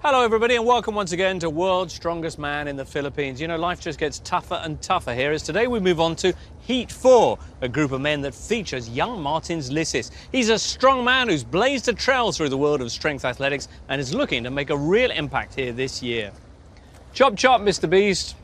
Hello everybody and welcome once again to World's Strongest Man in the Philippines. You know, life just gets tougher and tougher here as today we move on to Heat 4, a group of men that features young Martins Lissis. He's a strong man who's blazed a trail through the world of strength athletics and is looking to make a real impact here this year. Chop chop, Mr. Beast.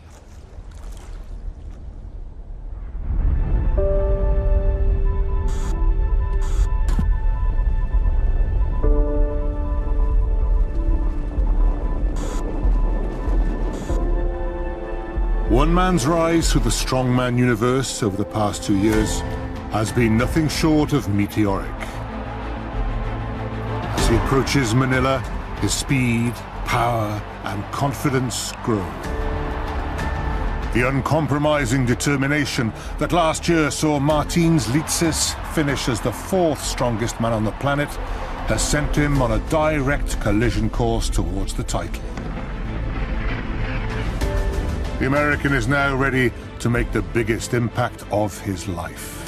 One man's rise through the strongman universe over the past 2 years has been nothing short of meteoric. As he approaches Manila, his speed, power and confidence grow. The uncompromising determination that last year saw Martins Lissis finish as the 4th strongest man on the planet has sent him on a direct collision course towards the title. The American is now ready to make the biggest impact of his life.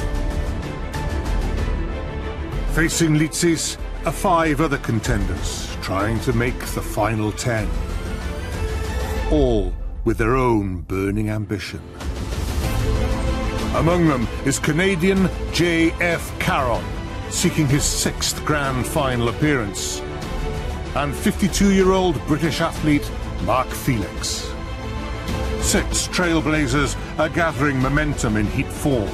Facing Lissis are 5 other contenders trying to make the final 10. All with their own burning ambition. Among them is Canadian J.F. Caron, seeking his 6th grand final appearance, and 52-year-old British athlete Mark Felix. 6 trailblazers are gathering momentum in Heat 4,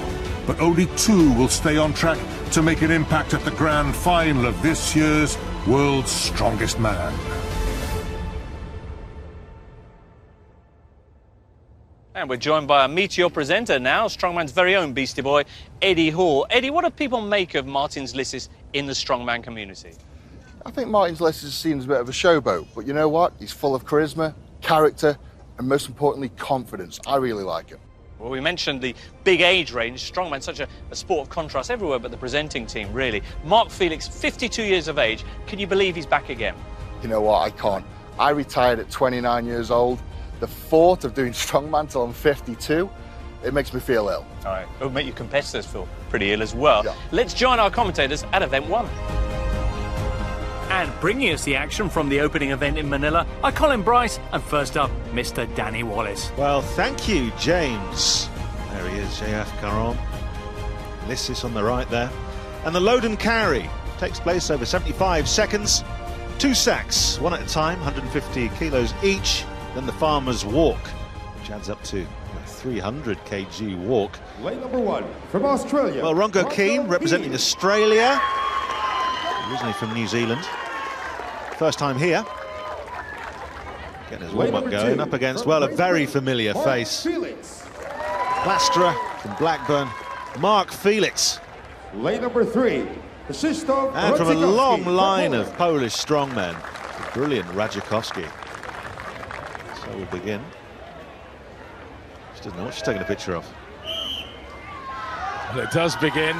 but only 2 will stay on track to make an impact at the grand final of this year's World's Strongest Man. And we're joined by a meteor presenter now, Strongman's very own Beastie Boy, Eddie Hall. Eddie, what do people make of Martins Lissis in the strongman community? I think Martins Lissis is seen as a bit of a showboat, but you know what? He's full of charisma, character, and most importantly, confidence. I really like him. Well, we mentioned the big age range. Strongman's such a sport of contrast everywhere but the presenting team, really. Mark Felix, 52 years of age. Can you believe he's back again? You know what? I can't. I retired at 29 years old. The thought of doing strongman till I'm 52, it makes me feel ill. All right. It'll make your competitors feel pretty ill as well. Yeah. Let's join our commentators at event 1. And bringing us the action from the opening event in Manila are Colin Bryce and first up, Mr. Danny Wallace. Well, thank you, James. There he is, J.F. Caron. Lissis on the right there. And the load and carry takes place over 75 seconds. 2 sacks, one at a time, 150 kilos each. Then the farmer's walk, which adds up to a 300 kg walk. Lane number 1 from Australia. Well, Rongo Keane representing Australia. Originally from New Zealand. First time here. Getting his warm-up going. Up against, well, a very familiar face. Plasterer from Blackburn, Mark Felix. Lane number 3. And from a long line of Polish strongmen, the brilliant Radziakowski. So we'll begin. She doesn't know what she's taking a picture of. Well, it does begin.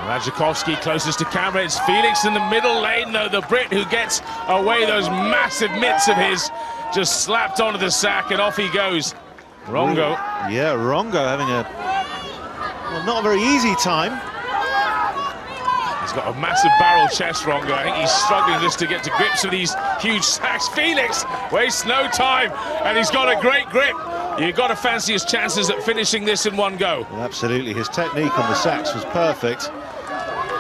Radziakowski closest to camera. It's Felix in the middle lane, though, the Brit who gets away those massive mitts of his, just slapped onto the sack and off he goes. Rongo. Yeah, Rongo having a, well, not a very easy time. He's got a massive barrel chest, Rongo. I think he's struggling just to get to grips with these huge sacks. Felix wastes no time, and he's got a great grip. You've got to fancy his chances at finishing this in one go. Well, absolutely, his technique on the sacks was perfect.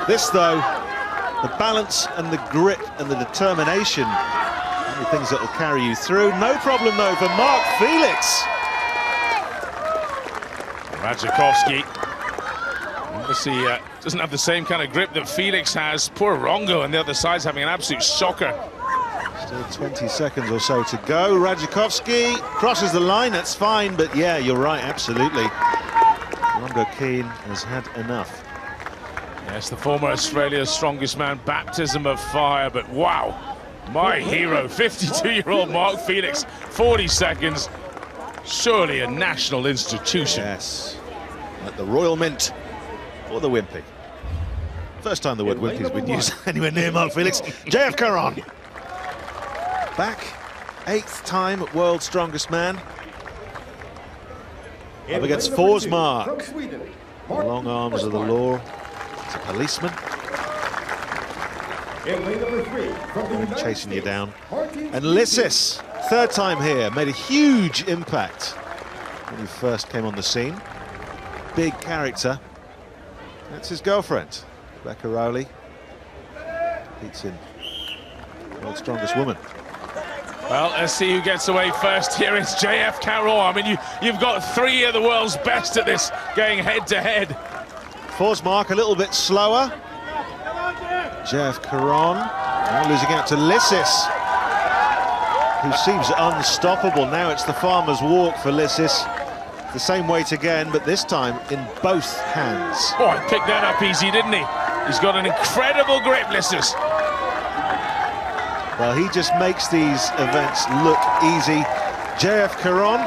This, though, the balance and the grit and the determination are the things that will carry you through. No problem, though, for Mark Felix. Radziakowski obviously doesn't have the same kind of grip that Felix has. Poor Rongo on the other side's having an absolute shocker. Still 20 seconds or so to go. Radziakowski crosses the line, that's fine, but yeah, you're right, absolutely. Rongo Keane has had enough. Yes, the former Australia's strongest man, baptism of fire, but wow, my hero, 52-year-old Mark Felix, 40 seconds, surely a national institution. Yes, at the Royal Mint or the Wimpy. First time the word Wimpy's been used anywhere near Mark Felix. J.F. Caron. Back, 8th time at World's Strongest Man. Up against Forsmark. The long arms of the law. It's a policeman. In lane number 3, from the United Chasing you States, down. Martin And Lissis, third time here, made a huge impact when he first came on the scene. Big character. That's his girlfriend, Rebecca Rowley. Competes in World's Strongest Woman. Well, let's see who gets away first. Here is JF Carroll. I mean, you've got 3 of the world's best at this, going head-to-head. Forsmark a little bit slower. JF Caron now losing out to Lissis, who seems unstoppable. Now it's the farmer's walk for Lissis. The same weight again, but this time in both hands. Oh, he picked that up easy, didn't he? He's got an incredible grip, Lissis. Well, he just makes these events look easy. JF Caron,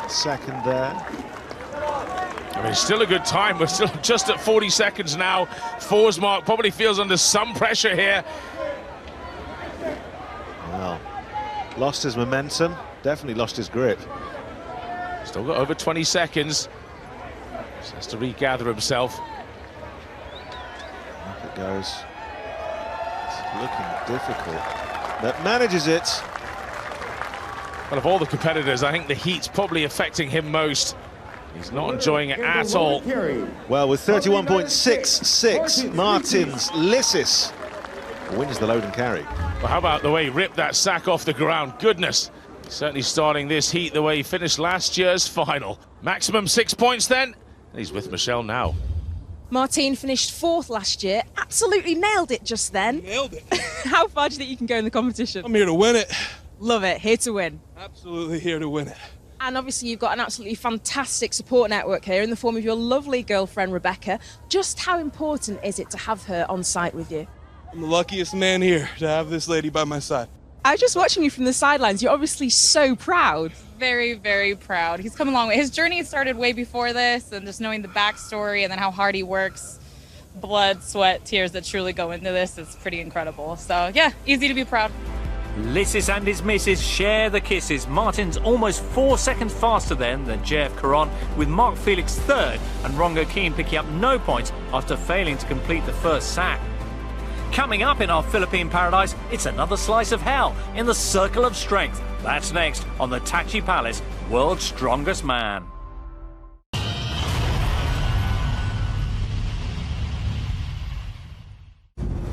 second there. I mean, still a good time. We're still just at 40 seconds now. Forsmark probably feels under some pressure here. Well, lost his momentum, definitely lost his grip. Still got over 20 seconds. Just has to regather himself. Up it goes. It's looking difficult, but manages it. Well, of all the competitors, I think the heat's probably affecting him most. He's not enjoying it at all. Well, with 31.66, Martins Lissis wins the load and carry. Well, how about the way he ripped that sack off the ground? Goodness. Certainly starting this heat the way he finished last year's final. Maximum 6 points then. And he's with Michelle now. Martin finished 4th last year. Absolutely nailed it just then. Nailed it. How far do you think you can go in the competition? I'm here to win it. Love it. Here to win. Absolutely here to win it. And obviously you've got an absolutely fantastic support network here in the form of your lovely girlfriend, Rebecca. Just how important is it to have her on site with you? I'm the luckiest man here to have this lady by my side. I was just watching you from the sidelines. You're obviously so proud. Very, very proud. He's come a long way. His journey started way before this, and just knowing the backstory and then how hard he works, blood, sweat, tears that truly go into this is pretty incredible. So yeah, easy to be proud. Lissis and his missus share the kisses. Martin's almost 4 seconds faster then than JF Caron, with Mark Felix third and Rongo Keane picking up no points after failing to complete the first sack. Coming up in our Philippine paradise, it's another slice of hell in the Circle of Strength. That's next on the Tachi Palace World's Strongest Man.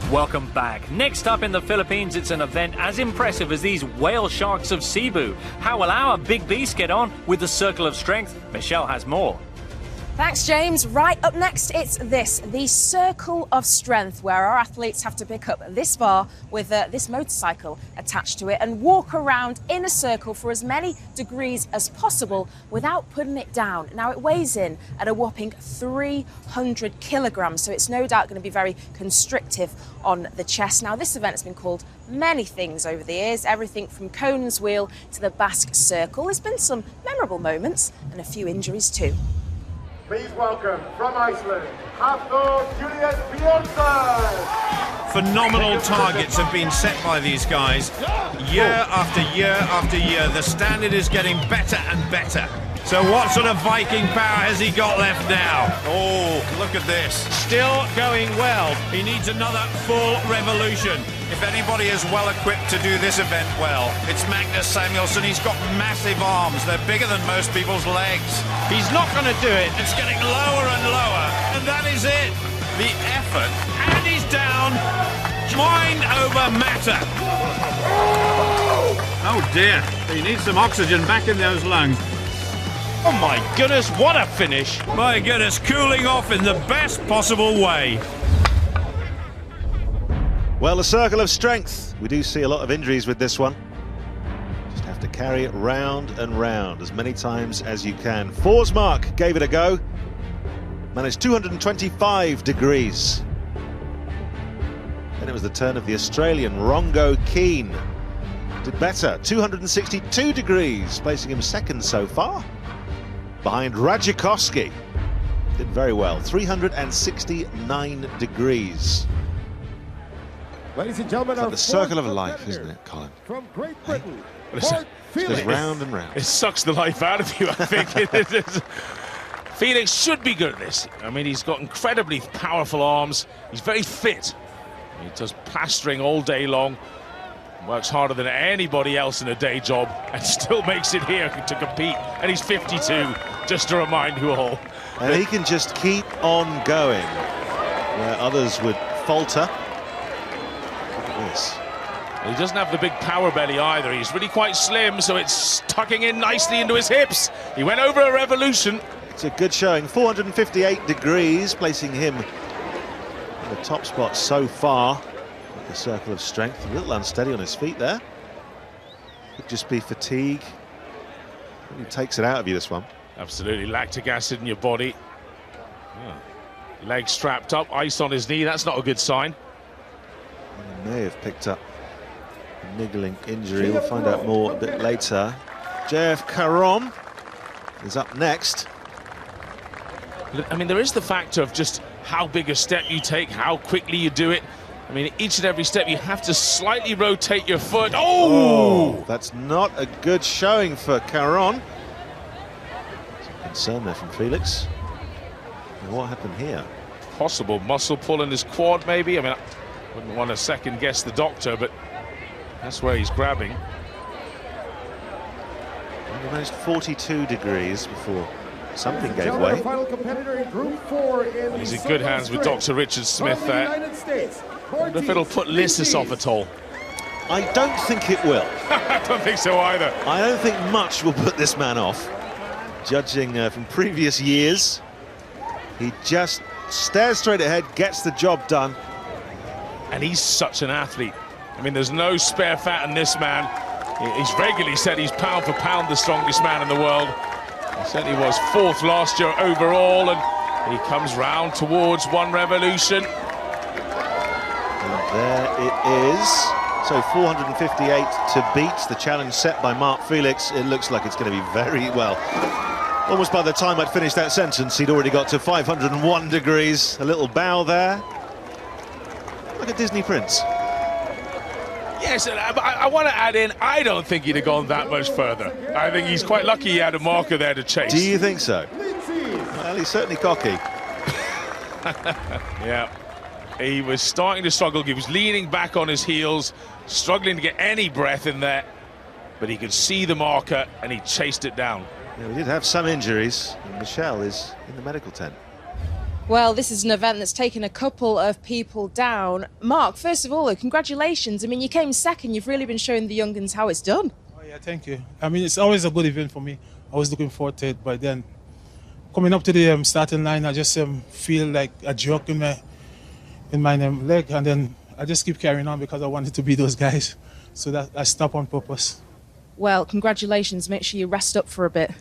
Welcome back. Next up in the Philippines, it's an event as impressive as these whale sharks of Cebu. How will our big beast get on with the Circle of Strength? Michelle has more. Thanks, James. Right, up next, it's this, the Circle of Strength, where our athletes have to pick up this bar with this motorcycle attached to it and walk around in a circle for as many degrees as possible without putting it down. Now, it weighs in at a whopping 300 kilograms, so it's no doubt going to be very constrictive on the chest. Now, this event has been called many things over the years, everything from Conan's Wheel to the Basque Circle. There's been some memorable moments and a few injuries too. Please welcome from Iceland, Hafthor Julius Bjornsson. Phenomenal targets have been set by these guys. Year after year after year, the standard is getting better and better. So what sort of Viking power has he got left now? Oh, look at this. Still going well. He needs another full revolution. If anybody is well equipped to do this event well, it's Magnus Samuelsson. He's got massive arms. They're bigger than most people's legs. He's not going to do it. It's getting lower and lower. And that is it. The effort. And he's down. Mind over matter. Oh dear. He needs some oxygen back in those lungs. Oh my goodness, what a finish. My goodness, cooling off in the best possible way. Well, the Circle of Strength. We do see a lot of injuries with this one. Just have to carry it round and round as many times as you can. Forsmark gave it a go. Managed 225 degrees. Then it was the turn of the Australian Rongo Keane. Did better, 262 degrees, placing him second so far. Behind Radzikowski. Did very well, 369 degrees. Ladies and gentlemen, it's like the circle of life, isn't it, Colin? From Great Britain, Hey. Just round and round. It sucks the life out of you, I think. Felix should be good at this. I mean, he's got incredibly powerful arms. He's very fit. He does plastering all day long, works harder than anybody else in a day job, and still makes it here to compete. And he's 52, just to remind you all. And he can just keep on going, where others would falter. Look at this. He doesn't have the big power belly either. He's really quite slim, so it's tucking in nicely into his hips. He went over a revolution. It's a good showing, 458 degrees, placing him in the top spot so far. The circle of strength, a little unsteady on his feet there. Could just be fatigue. He takes it out of you, this one. Absolutely, lactic acid in your body. Legs strapped up, ice on his knee, that's not a good sign. He may have picked up a niggling injury, we'll find out more a bit later. JF Caron is up next. I mean, there is the factor of just how big a step you take, how quickly you do it. I mean, each and every step you have to slightly rotate your foot. Oh! That's not a good showing for Caron. Some concern there from Felix. And what happened here? Possible muscle pull in his quad, maybe. I mean, I wouldn't want to second guess the doctor, but that's where he's grabbing. He managed 42 degrees before something gave way. He's in good hands with Dr. Richard Smith there. I wonder if it'll put Lissus off at all. I don't think it will. I don't think so either. I don't think much will put this man off. Judging from previous years, he just stares straight ahead, gets the job done. And he's such an athlete. I mean, there's no spare fat in this man. He's regularly said he's pound for pound the strongest man in the world. He certainly was 4th last year overall, and he comes round towards one revolution. And there it is. So 458 to beat, the challenge set by Mark Felix. It looks like it's going to be very well. Almost by the time I'd finished that sentence, he'd already got to 501 degrees. A little bow there. Like a Disney prince. Yes, and I want to add in, I don't think he'd have gone that much further. I think he's quite lucky he had a marker there to chase. Do you think so? Well, he's certainly cocky. Yeah, he was starting to struggle. He was leaning back on his heels, struggling to get any breath in there. But he could see the marker, and he chased it down. Yeah, we did have some injuries, and Michelle is in the medical tent. Well, this is an event that's taken a couple of people down. Mark, first of all, congratulations. I mean, you came second. You've really been showing the young guns how it's done. Oh, yeah, thank you. I mean, it's always a good event for me. I was looking forward to it, but then coming up to the starting line, I just feel like a jerk in my leg, and then I just keep carrying on because I wanted to be those guys. So that I stopped on purpose. Well, congratulations. Make sure you rest up for a bit.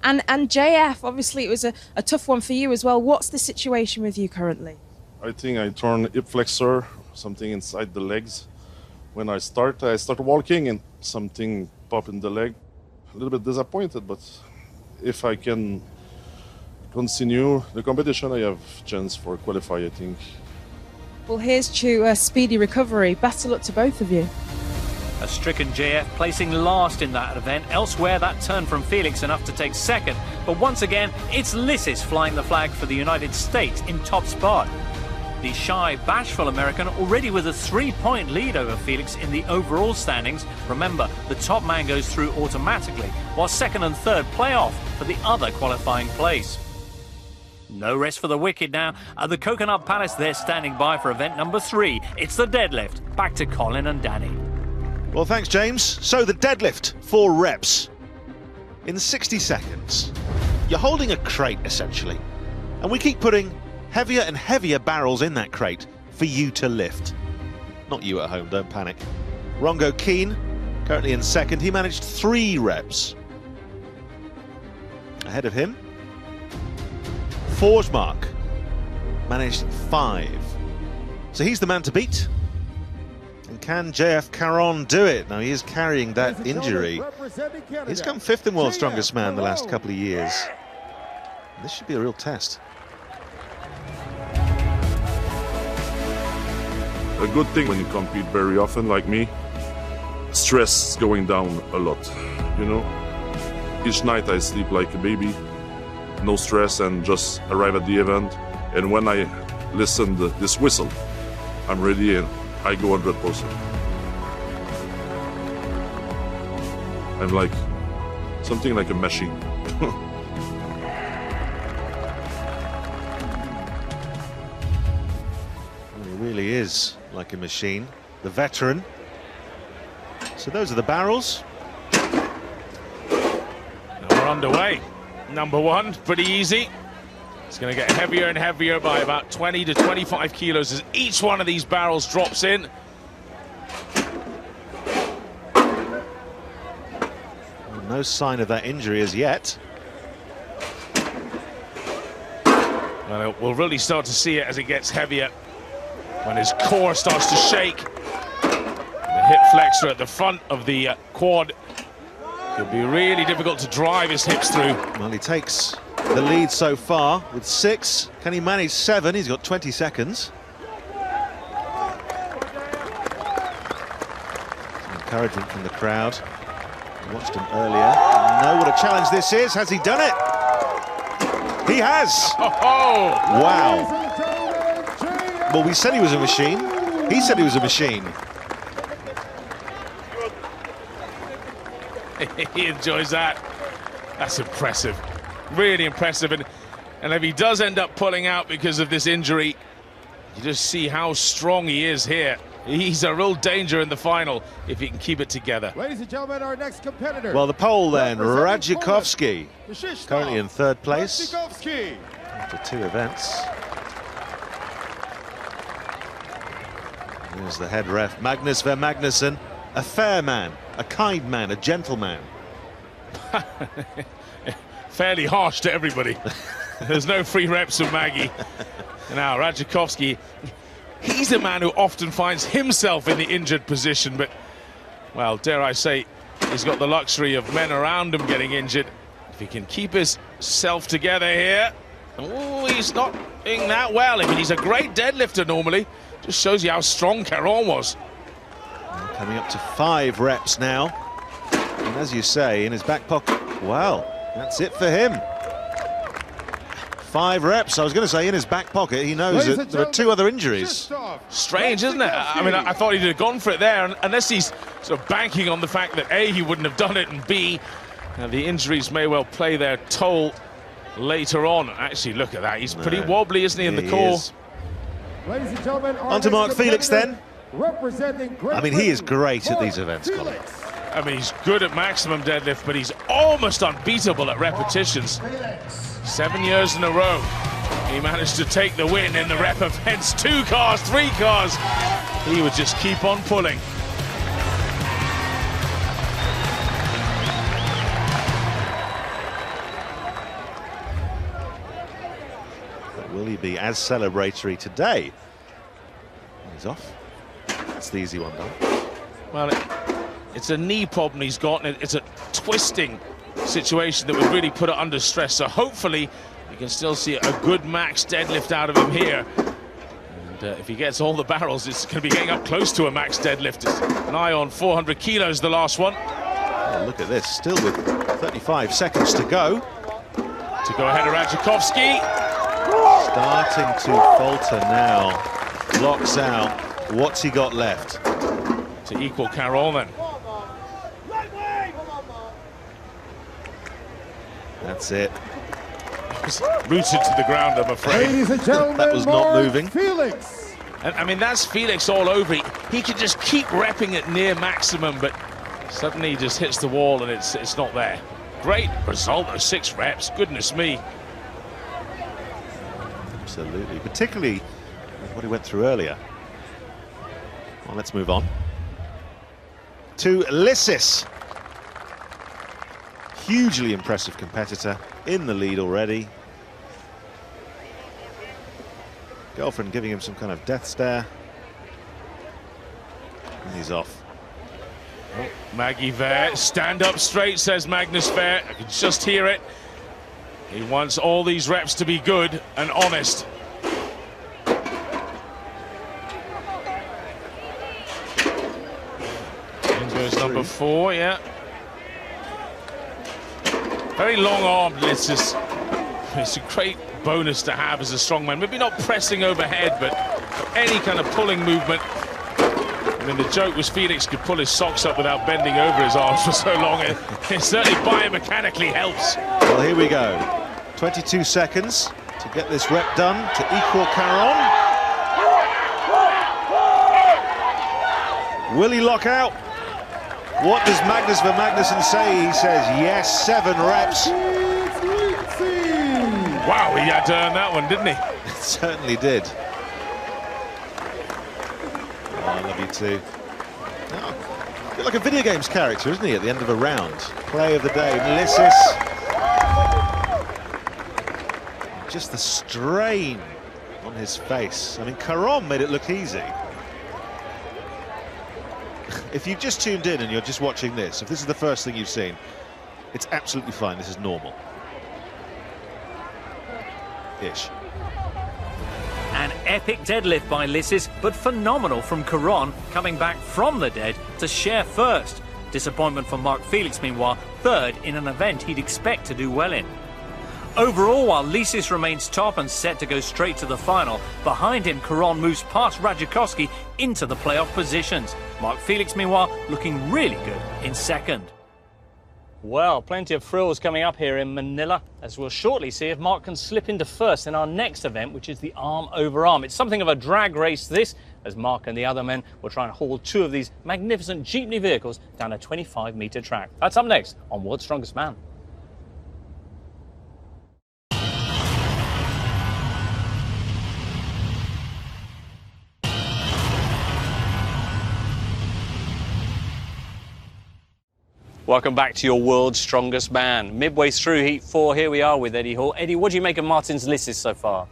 and JF, obviously it was a tough one for you as well. What's the situation with you currently? I think I torn hip flexor, something inside the legs. When I started walking and something popped in the leg. A little bit disappointed, but if I can continue the competition, I have chance for qualify, I think. Well, here's to a speedy recovery. Best of luck to both of you. A stricken JF placing last in that event. Elsewhere, that turn from Felix enough to take second. But once again, it's Lissus flying the flag for the United States in top spot. The shy, bashful American already with a 3-point lead over Felix in the overall standings. Remember, the top man goes through automatically, while second and third play off for the other qualifying place. No rest for the wicked now. At the Coconut Palace, they're standing by for event number 3. It's the deadlift. Back to Colin and Danny. Well, thanks, James. So the deadlift, 4 reps in 60 seconds. You're holding a crate, essentially, and we keep putting heavier and heavier barrels in that crate for you to lift. Not you at home, don't panic. Rongo Keane, currently in second. He managed 3 reps. Ahead of him, Forsmark managed 5. So he's the man to beat. And can JF Caron do it? Now, he is carrying that injury. He's come 5th in World's Strongest Man the last couple of years. This should be a real test. A good thing when you compete very often like me, stress is going down a lot, you know? Each night I sleep like a baby, no stress, and just arrive at the event. And when I listen to this whistle, I'm ready and I go 100%. I'm like something like a machine. He really is like a machine, the veteran. So those are the barrels. And we're underway. Number one, pretty easy. It's going to get heavier and heavier by about 20 to 25 kilos as each one of these barrels drops in. No sign of that injury as yet. Well, we'll really start to see it as it gets heavier, when his core starts to shake. The hip flexor at the front of the quad. It'll be really difficult to drive his hips through. Well, he takes the lead so far with 6. Can he manage 7? He's got 20 seconds. Some encouragement from the crowd. We watched him earlier. Know what a challenge this is. Has he done it? He has. Oh! Wow. Well, we said he was a machine. He said he was a machine. He enjoys that. That's impressive. Really impressive. And if he does end up pulling out because of this injury, you just see how strong he is here. He's a real danger in the final if he can keep it together. Ladies and gentlemen, our next competitor. Well, the pole then, Radzikovski, currently in 3rd place after 2 events. Here's the head ref, Magnus Ver Magnusson, a fair man, a kind man, a gentleman. Fairly harsh to everybody. There's no free reps of Maggie. Now, Radzikovski, he's a man who often finds himself in the injured position, but, well, dare I say, he's got the luxury of men around him getting injured. If he can keep his self together here, oh, he's not doing that well. I mean, he's a great deadlifter normally. Just shows you how strong Caron was. Coming up to 5 reps now. And as you say, in his back pocket, well, that's it for him. 5 reps, I was going to say, in his back pocket. He knows that there are 2 other injuries. Strange, isn't it? I mean, I thought he'd have gone for it there, unless he's sort of banking on the fact that A, he wouldn't have done it, and B, the injuries may well play their toll later on. Actually, look at that. He's pretty wobbly, isn't he, in the core? Ladies and gentlemen, on to Mark Felix then. Representing I mean, he is great at these events, Colin. I mean, he's good at maximum deadlift, but he's almost unbeatable at repetitions. 7 years in a row, he managed to take the win in the rep events. 2 cars, 3 cars. He would just keep on pulling. But will he be as celebratory today? He's off. That's the easy one, though. Well, it's a knee problem he's got, and it's a twisting situation that would really put it under stress. So hopefully you can still see a good max deadlift out of him here. And if he gets all the barrels, it's going to be getting up close to a max deadlift. It's an eye on 400 kilos, the last one. Oh, look at this, still with 35 seconds to go. To go ahead of Radzikovski. Starting to falter now. Locks out. What's he got left? To equal Caron then. That's it. Rooted to the ground, I'm afraid. Ladies and gentlemen, that was not moving. Felix. And I mean, that's Felix all over. He could just keep repping it near maximum, but suddenly he just hits the wall and it's not there. Great result of 6 reps. Goodness me. Absolutely, particularly with what he went through earlier. Well, let's move on to Lissis. Hugely impressive competitor, in the lead already. Girlfriend giving him some kind of death stare. And he's off. Oh, Maggie Ver, stand up straight, says Magnus Ver. I can just hear it. He wants all these reps to be good and honest. In goes number 4, yeah. Very long-armed, Lissis. It's a great bonus to have as a strongman. Maybe not pressing overhead, but any kind of pulling movement. I mean, the joke was Felix could pull his socks up without bending over his arms for so long. It certainly biomechanically helps. Well, here we go. 22 seconds to get this rep done to equal Caron. Will he lock out? What does Magnus for Magnussen say? He says yes, 7 reps. Wow, he had to earn that one, didn't he? It certainly did. Oh, I love you too. Oh, a bit like a video games character, isn't he, at the end of a round? Play of the day, Melissis. Just the strain on his face. I mean, Caron made it look easy. If you've just tuned in and you're just watching this, if this is the first thing you've seen, it's absolutely fine. This is normal. Ish. An epic deadlift by Lissis, but phenomenal from Caron, coming back from the dead to share first. Disappointment for Mark Felix, meanwhile, third in an event he'd expect to do well in. Overall, while Lissis remains top and set to go straight to the final, behind him Caron moves past Radzikowski into the playoff positions. Mark Felix, meanwhile, looking really good in second. Well, plenty of thrills coming up here in Manila, as we'll shortly see if Mark can slip into first in our next event, which is the arm over arm. It's something of a drag race, this, as Mark and the other men will try and haul 2 of these magnificent jeepney vehicles down a 25-metre track. That's up next on World's Strongest Man. Welcome back to your World's Strongest Man. Midway through Heat 4, here we are with Eddie Hall. Eddie, what do you make of Martin's Lissis so far?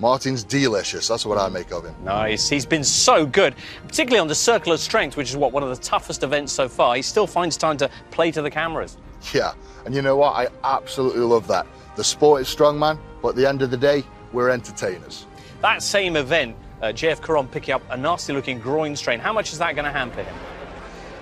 Martin's delicious, that's what I make of him. Nice, he's been so good, particularly on the Circle of Strength, which is one of the toughest events so far. He still finds time to play to the cameras. Yeah, and you know what, I absolutely love that. The sport is strongman, but at the end of the day, we're entertainers. That same event, JF Caron picking up a nasty-looking groin strain, how much is that going to hamper him?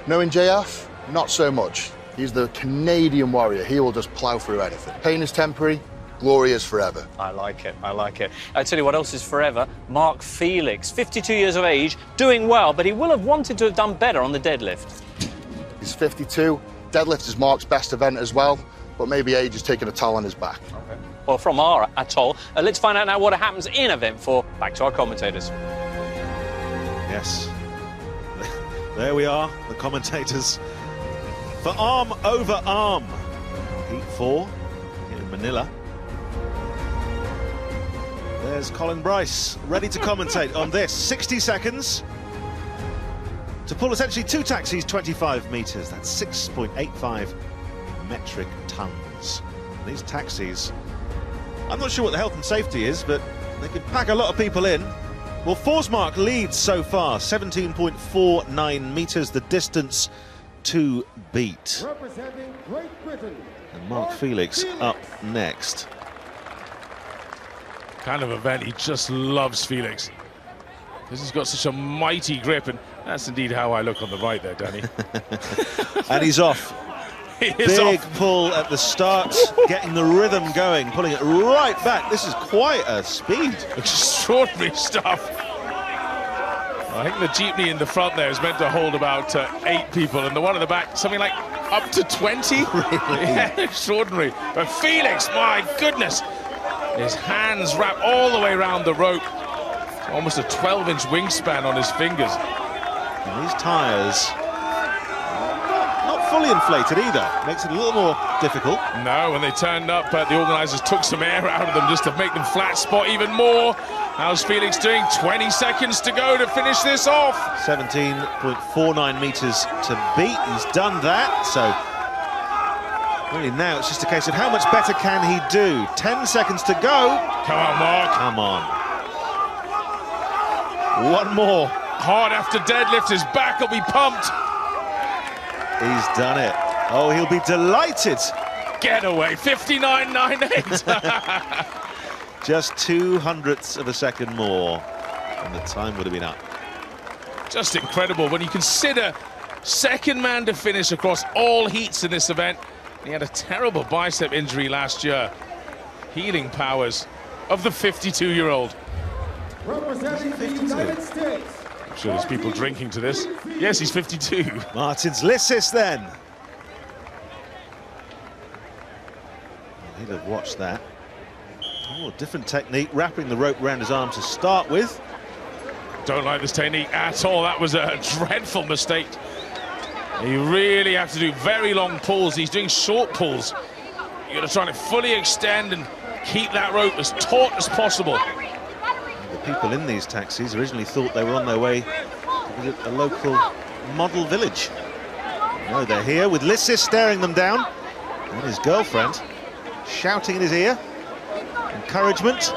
Knowing JF, not so much. He's the Canadian warrior. He will just plough through anything. Pain is temporary, glory is forever. I like it, I like it. I tell you what else is forever, Mark Felix, 52 years of age, doing well, but he will have wanted to have done better on the deadlift. He's 52. Deadlift is Mark's best event as well, but maybe age is taking a toll on his back. Okay. Well, from our atoll, let's find out now what happens in event 4. Back to our commentators. Yes. There we are, the commentators. For arm over arm, Heat 4 here in Manila. There's Colin Bryce, ready to commentate on this. 60 seconds to pull essentially 2 taxis, 25 metres. That's 6.85 metric tons. And these taxis, I'm not sure what the health and safety is, but they could pack a lot of people in. Well, Forsmark leads so far, 17.49 metres, the distance to beat. Representing Great Britain. And Mark Felix up next. Kind of event he just loves, Felix, because he's got such a mighty grip, and that's indeed how I look on the right there, Danny. And he's off. He is Big off. pull at the start, getting the rhythm going, pulling it right back. This is quite a speed. Extraordinary stuff. I think the jeepney in the front there is meant to hold about 8 people, and the one at the back, something like up to 20. Really? Yeah, extraordinary. But Felix, my goodness, his hands wrap all the way around the rope. Almost a 12-inch wingspan on his fingers. And these tyres, not fully inflated either. Makes it a little more difficult. No, when they turned up, the organisers took some air out of them just to make them flat spot even more. How's Felix doing? 20 seconds to go to finish this off. 17.49 metres to beat. He's done that, so really now it's just a case of how much better can he do. 10 seconds to go. Come on, Mark. Come on. One more. Hard after deadlift, his back will be pumped. He's done it. Oh, he'll be delighted. Getaway, 59.98. Just 0.02 of a second more, and the time would have been up. Just incredible when you consider second man to finish across all heats in this event. He had a terrible bicep injury last year. Healing powers of the 52-year-old. representing the United States. I'm sure there's people drinking to this. Yes, he's 52. Martins Lissis then. He'd have watched that. Oh, different technique, wrapping the rope around his arm to start with. Don't like this technique at all. That was a dreadful mistake. You really have to do very long pulls. He's doing short pulls. You've got to try to fully extend and keep that rope as taut as possible. The people in these taxis originally thought they were on their way to visit a local model village. No, they're here with Lissis staring them down and his girlfriend shouting in his ear. Encouragement.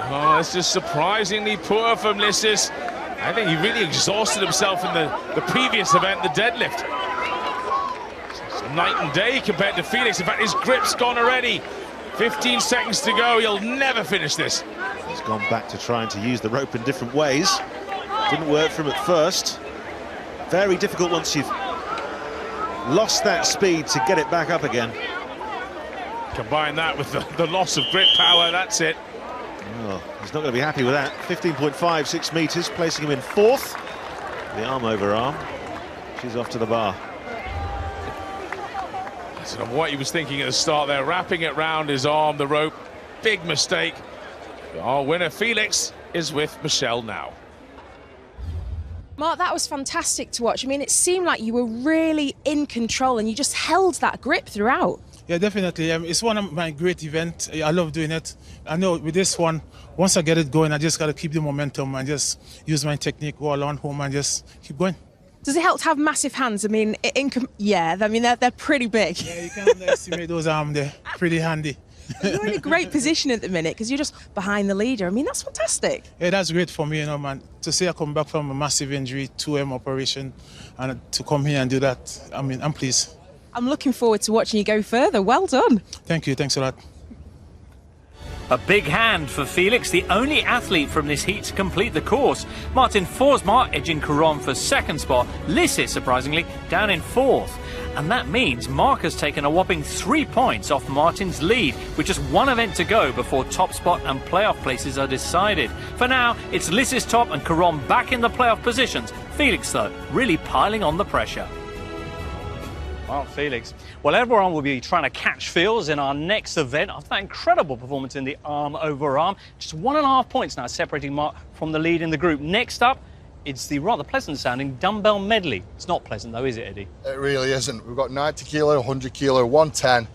Oh, it's just surprisingly poor from Lissis. I think he really exhausted himself in the previous event, the deadlift. It's night and day compared to Felix. In fact, his grip's gone already. 15 seconds to go. He'll never finish this. He's gone back to trying to use the rope in different ways. Didn't work for him at first. Very difficult once you've lost that speed to get it back up again. Combine that with the loss of grip power, that's it. Oh, he's not going to be happy with that. 15.56 metres, placing him in fourth. The arm over arm. She's off to the bar. I don't know what he was thinking at the start there, wrapping it round his arm, the rope. Big mistake. Our winner, Felix, is with Michelle now. Mark, that was fantastic to watch. I mean, it seemed like you were really in control and you just held that grip throughout. Yeah, definitely. It's one of my great events. I love doing it. I know with this one, once I get it going, I just got to keep the momentum and just use my technique, go along home and just keep going. Does it help to have massive hands? I mean, they're pretty big. Yeah, you can't underestimate those arms. They're pretty handy. You're in a great position at the minute because you're just behind the leader. I mean, that's fantastic. Yeah, that's great for me, man. To say I come back from a massive injury, 2M operation, and to come here and do that, I mean, I'm pleased. I'm looking forward to watching you go further. Well done. Thank you. Thanks a lot. A big hand for Felix, the only athlete from this heat to complete the course. Martin Forsmar edging Caron for second spot. Lissis, surprisingly, down in fourth. And that means Mark has taken a whopping 3 points off Martin's lead, with just one event to go before top spot and playoff places are decided. For now, it's Lissis top and Caron back in the playoff positions. Felix, though, really piling on the pressure. Well, Felix. Well, everyone will be trying to catch feels in our next event after that incredible performance in the arm over arm. Just 1.5 points now separating Mark from the lead in the group. Next up, it's the rather pleasant sounding dumbbell medley. It's not pleasant though, is it, Eddie? It really isn't. We've got 90 kilo, 100 kilo, 110,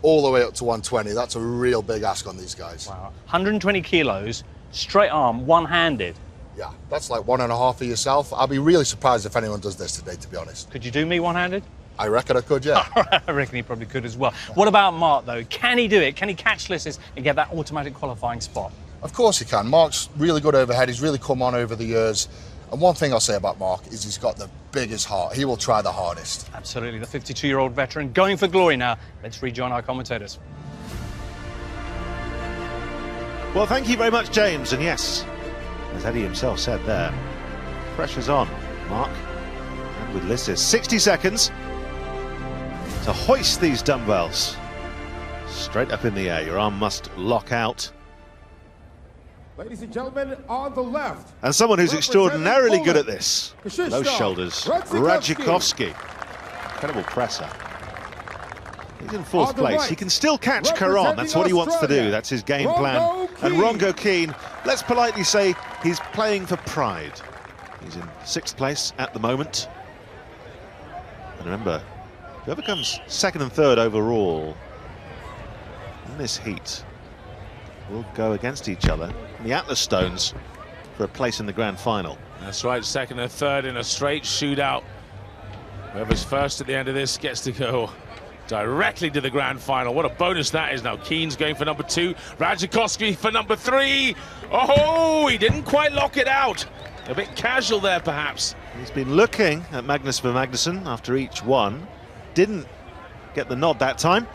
all the way up to 120. That's a real big ask on these guys. Wow. 120 kilos, straight arm, one-handed. Yeah, that's like 1.5 for yourself. I'll be really surprised if anyone does this today, to be honest. Could you do me one-handed? I reckon I could, yeah. I reckon he probably could as well. What about Mark, though? Can he do it? Can he catch Lissis and get that automatic qualifying spot? Of course he can. Mark's really good overhead. He's really come on over the years. And one thing I'll say about Mark is he's got the biggest heart. He will try the hardest. Absolutely. The 52-year-old veteran going for glory now. Let's rejoin our commentators. Well, thank you very much, James. And yes, as Eddie himself said there, pressure's on, Mark. And with Lissis, 60 seconds to hoist these dumbbells straight up in the air. Your arm must lock out. Ladies and gentlemen, on the left. And someone who's extraordinarily good at this. Krzysztof Those shoulders. Radzikovski. Incredible presser. He's in fourth place. Right. He can still catch Caron. That's what he wants to do. That's his game plan. And Rongo Keane, let's politely say he's playing for pride. He's in sixth place at the moment. And remember, whoever comes second and third overall in this heat will go against each other in the Atlas Stones for a place in the grand final. That's right, second and third in a straight shootout. Whoever's first at the end of this gets to go directly to the grand final. What a bonus that is. Now Keane's going for number 2, Radzikovski for number 3. Oh, he didn't quite lock it out. A bit casual there, perhaps. He's been looking at Magnus for Magnusson after each one. Didn't get the nod that time.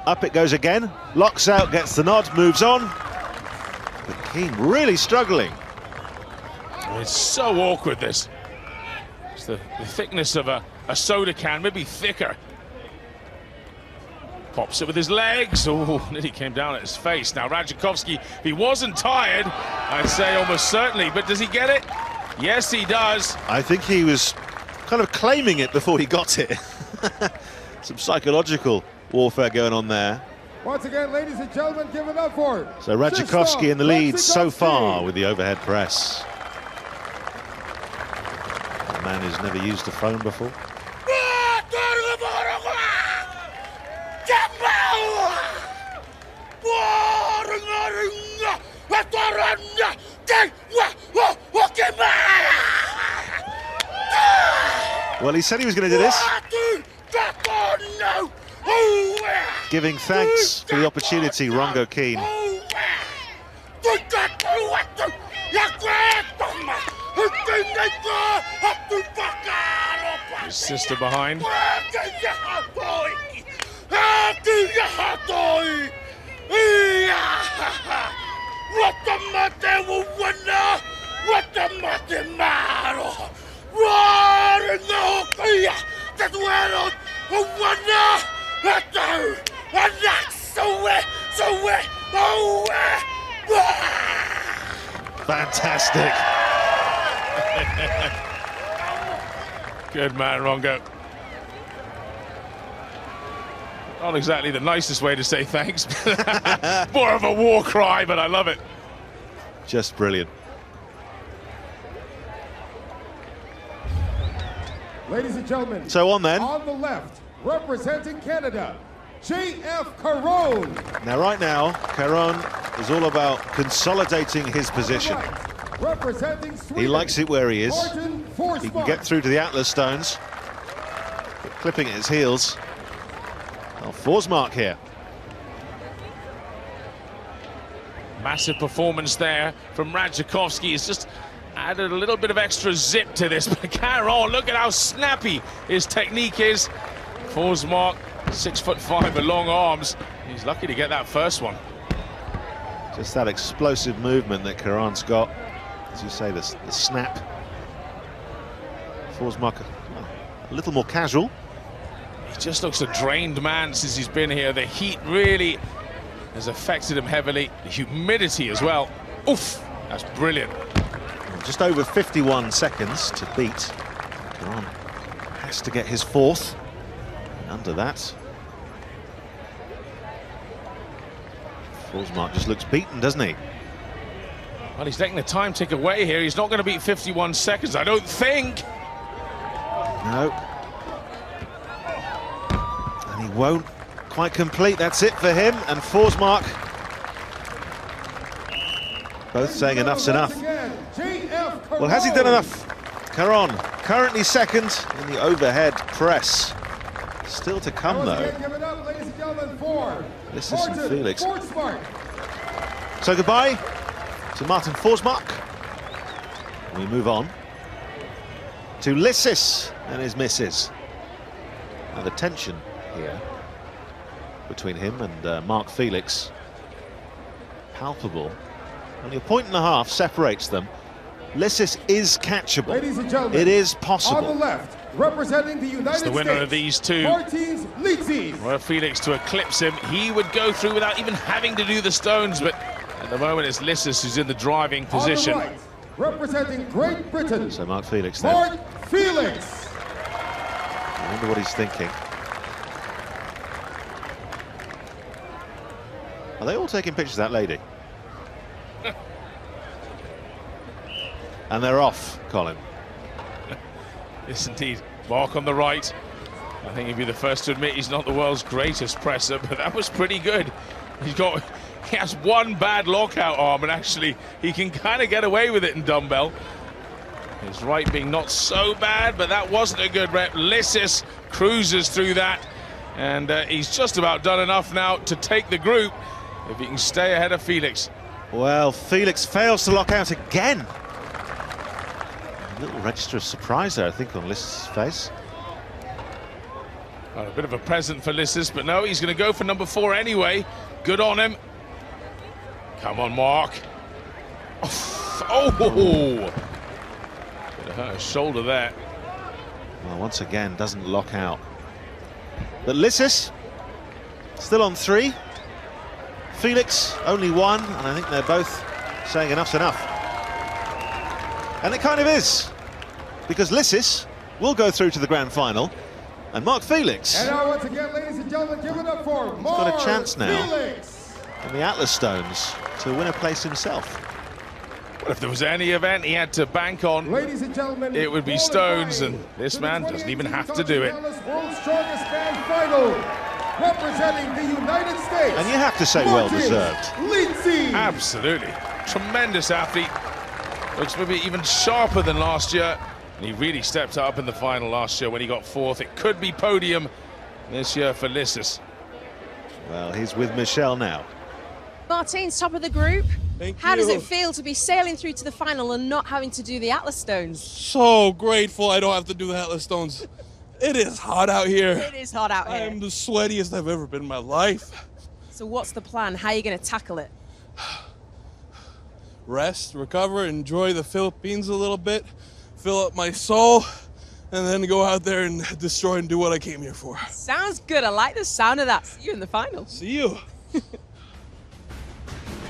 Up it goes again. Locks out, gets the nod, moves on. But Keane really struggling. It's so awkward, this. It's the thickness of a soda can, maybe thicker. Pops it with his legs. Oh, nearly came down at his face. Now Radzikovski, if he wasn't tired, I'd say almost certainly, but does he get it? Yes, he does. I think he was kind of claiming it before he got it. Some psychological warfare going on there. Once again, ladies and gentlemen, give it up for So Radzikovski in the lead so far with the overhead press. The man who's never used a phone before. Well, he said he was going to do this. Giving thanks for the opportunity, Rongo Keane. His sister behind. Fantastic. Good man, Rongo. Not exactly the nicest way to say thanks. More of a war cry, but I love it. Just brilliant. Ladies and gentlemen, so on then. On the left, representing Canada, JF Caron. Now, right now, Caron is all about consolidating his position. Representing Sweden, he likes it where he is. He can get through to the Atlas stones. But clipping at his heels. Well, Forsmark here. Massive performance there from Radzikovski. He's just added a little bit of extra zip to this. But Caron, look at how snappy his technique is. Forsmark, 6'5" with long arms. He's lucky to get that first one. Just that explosive movement that Caron's got. As you say, the snap. Forsmark a little more casual. He just looks a drained man since he's been here. The heat really has affected him heavily. The humidity as well. Oof, that's brilliant. Just over 51 seconds to beat. Caron has to get his fourth. Under that, Forsmark just looks beaten, doesn't he? Well, he's letting the time tick away here. He's not going to beat 51 seconds, I don't think. No. And he won't quite complete. That's it for him. And Forsmark both saying enough's enough. Well, has he done enough? Caron, currently second in the overhead press. Still to come, though. Lissis and Felix. So goodbye to Martin Forsmark. We move on to Lissis and his missus. Now the tension here between him and Mark Felix, palpable. Only a point and a half separates them. Lissis is catchable. Ladies and gentlemen, it is possible. On the left, representing the United It's the winner States, of these two. Were Felix to eclipse him, he would go through without even having to do the stones, but at the moment it's Lissis who's in the driving position. On the right, representing Great Britain, So Mark Felix then. Mark Felix. I wonder what he's thinking. Are they all taking pictures of that lady? And they're off, Colin. Yes, indeed. Mark on the right. I think he'd be the first to admit he's not the world's greatest presser, but that was pretty good. He has one bad lockout arm, and actually he can kind of get away with it in dumbbell. His right being not so bad, but that wasn't a good rep. Lissis cruises through that, and he's just about done enough now to take the group if he can stay ahead of Felix. Well, Felix fails to lock out again. A little register of surprise there, I think, on Lissis' face. Well, a bit of a present for Lissis, but no, he's going to go for number 4 anyway. Good on him. Come on, Mark. Oh! Could have hurt his shoulder there. Well, once again, doesn't lock out. But Lissis still on 3. Felix, only 1, and I think they're both saying enough's enough. And it kind of is, because Lissis will go through to the grand final, and Mark Felix And now once again, ladies and gentlemen, give it up for Mark got a chance now Felix. in the Atlas Stones to win a place himself. Well, if there was any event he had to bank on, Ladies and gentlemen, it would be Stones, and this man doesn't even have to do it. World's Strongest Man final, representing the United States. And you have to say well deserved. Leedsy. Absolutely. Tremendous athlete. Looks maybe even sharper than last year. And he really stepped up in the final last year when he got 4th. It could be podium this year for Lissis. Well, he's with Michelle now. Martin's top of the group. How you. does it feel to be sailing through to the final and not having to do the Atlas Stones? So grateful I don't have to do the Atlas Stones. It is hot out here. It is hot out I here. am the sweatiest I've ever been in my life. So what's the plan? How are you going to tackle it? Rest, recover, enjoy the Philippines a little bit, fill up my soul, and then go out there and destroy and do what I came here for. Sounds good. I like the sound of that. See you in the final. See you.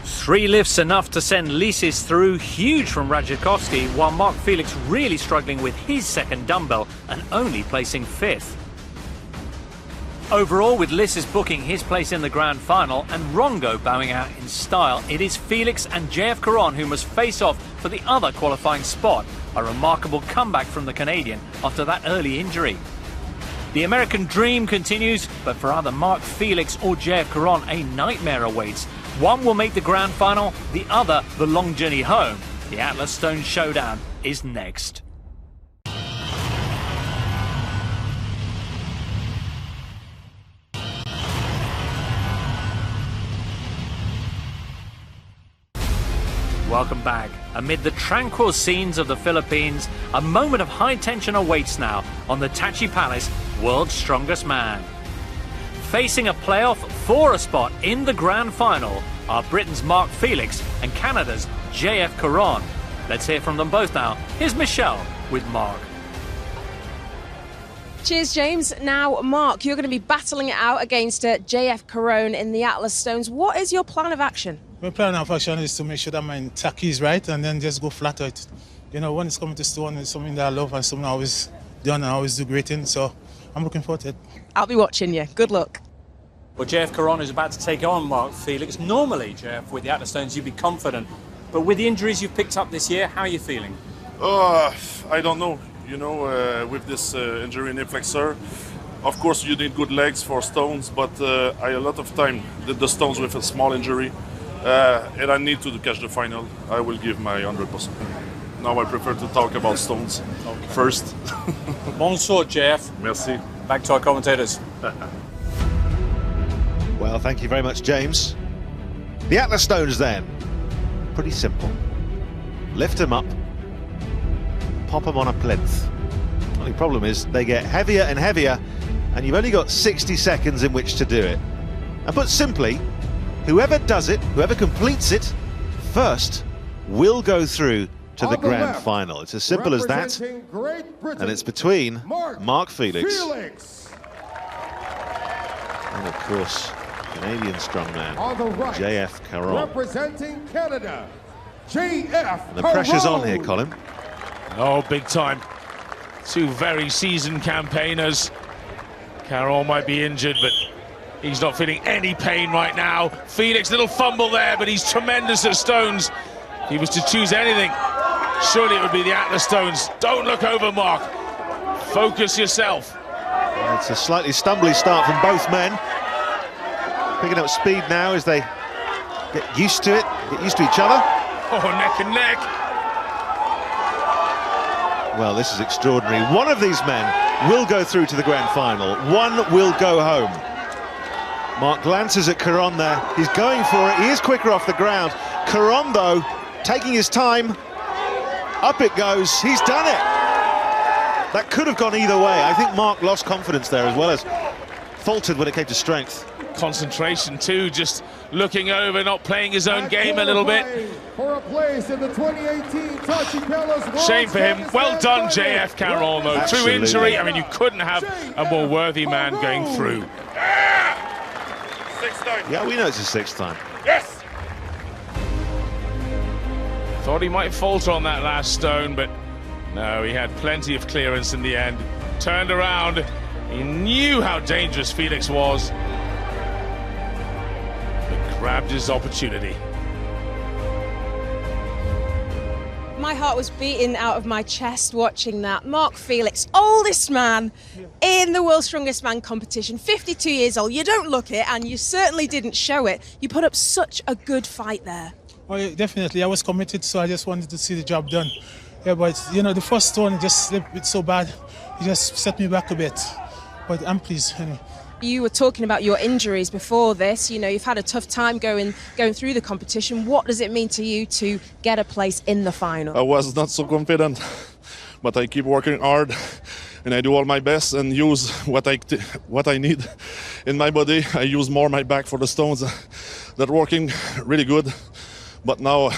3 lifts enough to send Lissis through, huge from Radzikowski, while Mark Felix really struggling with his second dumbbell and only placing 5th. Overall, with Lissis booking his place in the grand final and Rongo bowing out in style, it is Felix and JF Caron who must face off for the other qualifying spot. A remarkable comeback from the Canadian after that early injury. The American dream continues, but for either Mark Felix or JF Caron, a nightmare awaits. One will make the grand final, the other the long journey home. The Atlas Stones showdown is next. Welcome back. Amid the tranquil scenes of the Philippines, a moment of high tension awaits now on the Tachi Palace World's Strongest Man. Facing a playoff for a spot in the grand final are Britain's Mark Felix and Canada's JF Caron. Let's hear from them both now. Here's Michelle with Mark. Cheers, James. Now, Mark, you're going to be battling it out against JF Caron in the Atlas Stones. What is your plan of action? My plan of action is to make sure that my tacky is right and then just go flat out. You know, when it's coming to stone, it's something that I love and something I always done and I always do great in. So I'm looking forward to it. I'll be watching you. Good luck. Well, JF Caron is about to take on Mark Felix. Normally, JF, with the Atlas Stones, you'd be confident. But with the injuries you've picked up this year, how are you feeling? I don't know. You know, with this injury in hip flexor, of course you need good legs for stones, but I a lot of time did the stones with a small injury, and I need to catch the final. I will give my 100%. Now I prefer to talk about stones first. Bonsoir, JF. Merci. Back to our commentators. Well, thank you very much, James. The Atlas Stones then. Pretty simple. Lift them up, pop them on a plinth. The only problem is they get heavier and heavier, and you've only got 60 seconds in which to do it. And put simply, whoever does it, whoever completes it first, will go through to the grand final. It's as simple as that, and it's between Mark Felix and, of course, Canadian strongman JF Caron. Representing Canada, JF And the pressure's on here, Colin. Oh, big time. 2 very seasoned campaigners. Caron might be injured, but he's not feeling any pain right now. Felix, little fumble there, but he's tremendous at stones. If he was to choose anything, surely it would be the Atlas Stones. Don't look over, Mark. Focus yourself. It's a slightly stumbly start from both men. Picking up speed now as they get used to it, get used to each other. Oh, neck and neck. Well, this is extraordinary. One of these men will go through to the grand final. One will go home. Mark glances at Caron there. He's going for it. He is quicker off the ground. Caron, though, taking his time. Up it goes. He's done it. That could have gone either way. I think Mark lost confidence there as well as faltered when it came to strength. Concentration too, just looking over, not playing his own game a little bit. For a place in the 2018 Tachi Palace. Shame for him. Well done, JF Caron, though. Through injury, I mean, you couldn't have a more worthy man going through. Yeah, we know it's his 6th time. Yes! Thought he might falter on that last stone, but no, he had plenty of clearance in the end. Turned around. He knew how dangerous Felix was, but grabbed his opportunity. My heart was beating out of my chest watching that. Mark Felix, oldest man in the World's Strongest Man competition, 52 years old. You don't look it, and you certainly didn't show it. You put up such a good fight there. Oh, yeah, definitely. I was committed, so I just wanted to see the job done. Yeah, but, you know, the first stone, it just slipped it so bad. It just set me back a bit. But I'm pleased. Anyway. You were talking about your injuries before this. You know, you've had a tough time going through the competition. What does it mean to you to get a place in the final? I was not so confident, but I keep working hard and I do all my best and use what I need in my body. I use more my back for the stones. That working really good, but now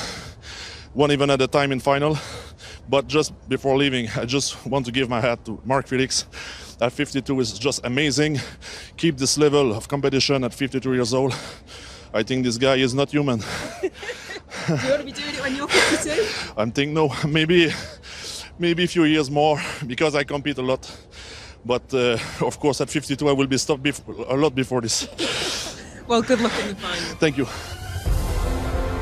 one even at a time in final. But just before leaving, I just want to give my hat to Mark Felix. At 52 is just amazing. Keep this level of competition at 52 years old. I think this guy is not human. Do you want to be doing it when you're 52? I'm thinking no, maybe a few years more because I compete a lot. But of course, at 52, I will be stopped a lot before this. Well, good luck in the final. Thank you.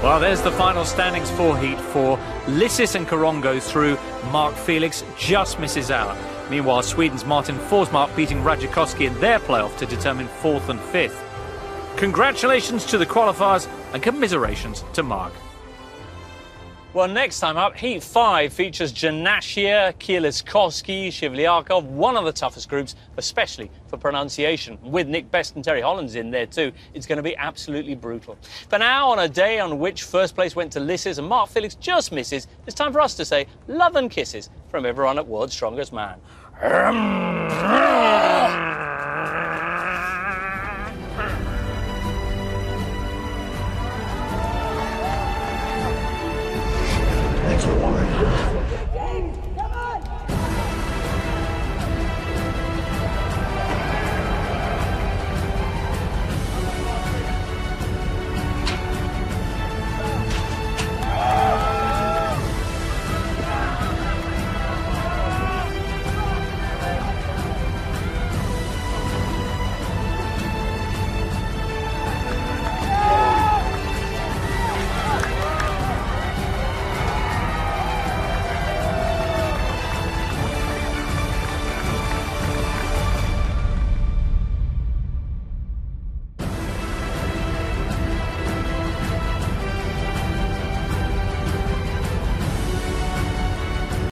Well, there's the final standings for Heat 4. Lissis and Caron go through. Mark Felix just misses out. Meanwhile, Sweden's Martin Forsmark beating Rajakowski in their playoff to determine 4th and 5th. Congratulations to the qualifiers and commiserations to Mark. Well, next time up, Heat 5 features Janashia, Kieliskowski, Shivliakov, one of the toughest groups, especially for pronunciation. With Nick Best and Terry Hollands in there too, it's going to be absolutely brutal. For now, on a day on which first place went to Lissis and Mark Felix just misses, it's time for us to say love and kisses from everyone at World's Strongest Man. That's one.